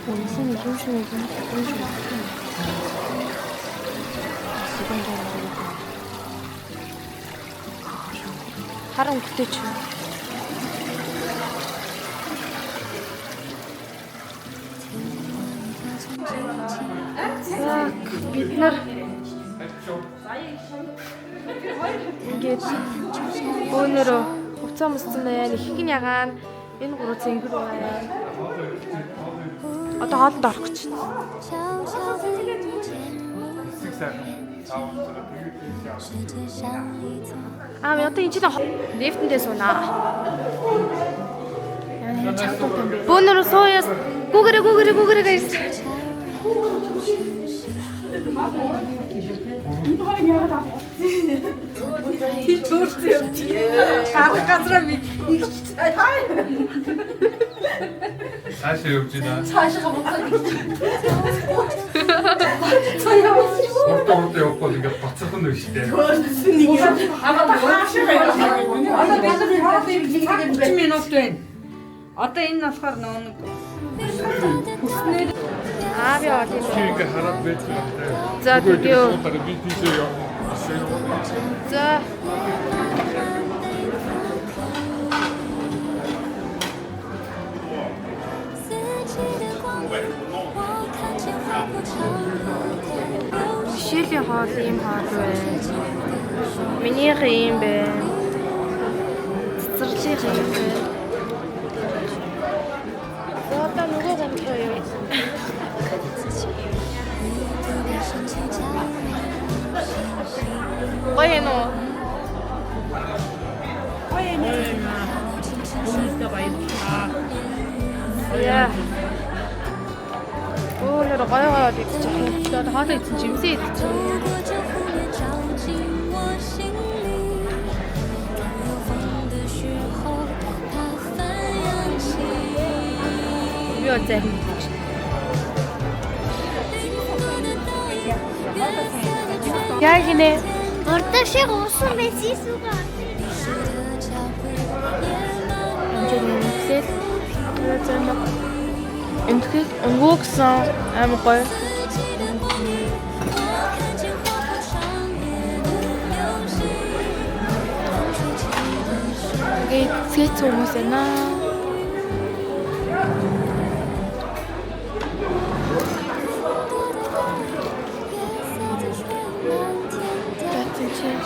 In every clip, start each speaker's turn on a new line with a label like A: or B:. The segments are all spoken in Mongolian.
A: 원숭이 조심해 좀 조심해. харан бүтээч. Бид нар ингээд өнөөрөө хуцаа мөссөн байна. Их гин ягаан энэ гурав зэнгэр байна. Одоо хоолнд орох гэж байна. Одоо энэ чинь лифтэндээ суунаа. Бөөнөр сууяас гүгэрэ гайс.
B: Цаашаа явж байна.
C: Цаашаа буцаад ирж
B: Урд явахгүй ингээд бацах нь биш дээ.
D: Минут байна. Одоо энэ болохоор нэг
A: Аав яа тийм.
B: Чи ингээд хараад байж байгаа.
A: За тэгё.
B: Би тийшээ явах.
A: За. Мишелийн хоол ийм хоол байна. Минийх ийм байна. Цэцэрлийнх ийм байна. Одоо нөгөө гомдоо юу? Гоё нөө. Яа. Өөр гоё идэж байгаа. Одоо хоолоо идсэн чи юмсээ идэж байна. Юу зэх. Яг нэ.
E: Ордог шиг уусан байсан сүгэ.
A: Энэчээд энэхэд өнгөөгсөн аим гоё. Гэт хүмүүс байна.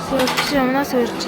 A: Сөрч юмнаа сөрч.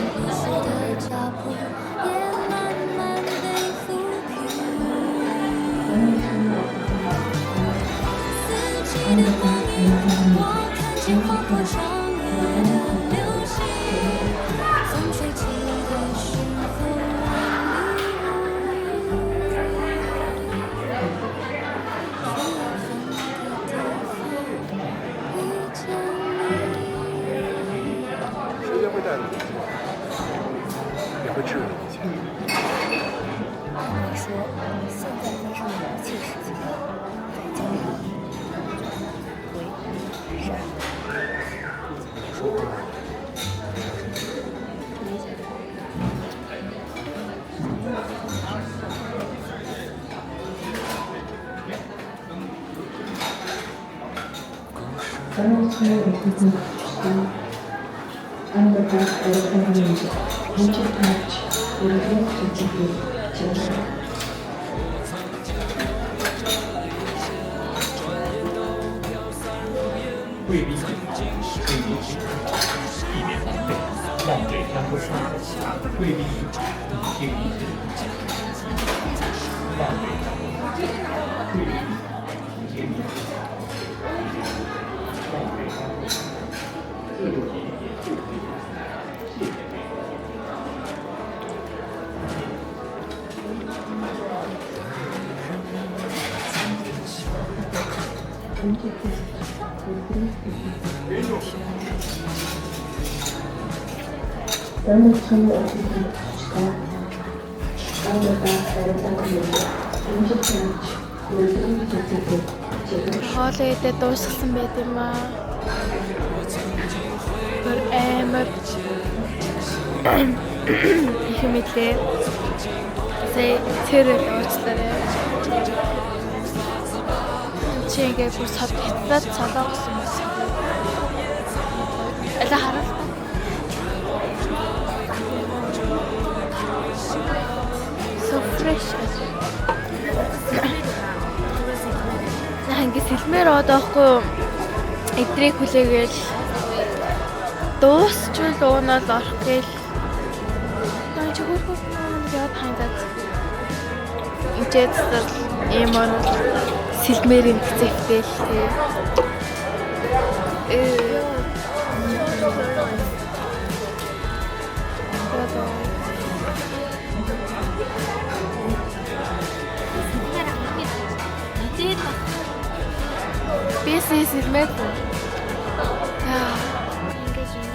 A: Хоолоо идээ дуусгасан байт юм аа. Гэр амар их мэдлээ. Сэй тэр уучлаарай. чи ингээд бүр хятад солонгосон юм. Эла хараа. So fresh. Ингээд сэлмээр одоохгүй эдрийг хүлээгээл дуусчвал уунаад орох гээл. Наа чи хөрхөс яад хандаад. Инчээд ийм он сэлмээрийн зэвтэл тий. This is metal.
E: Ингээд юм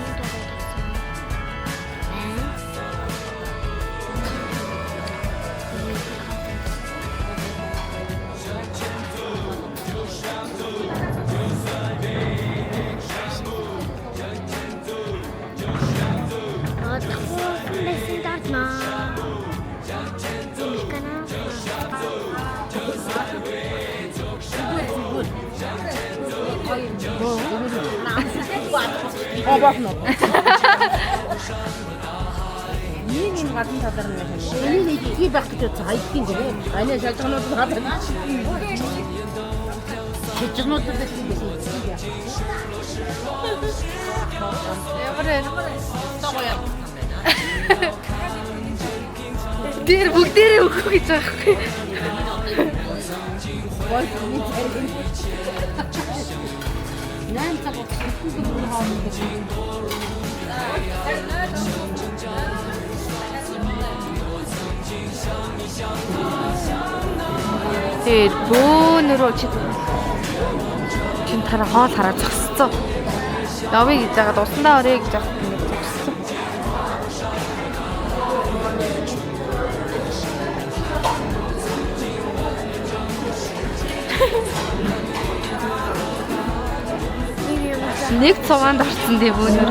D: Болно. Ийм гадна талаар нь байна. Энийг iki байх гэж бодсон хайдгийн дээ. Аны шалгуунууд гадна. Шалгуунууд дээр
A: Тэр бүгдээрээ өгөх гэж байгаа хгүй.
D: Нaan цаг бүгд бүр хаалт.
A: Тэр бөөнөрөө чин тараа хоол хараа зогсцоо. Явъя гэж яагаад усандаа орё гэж яагаад ингэ зогссон. Нэг цугаанд орсон дээ бөөнөр.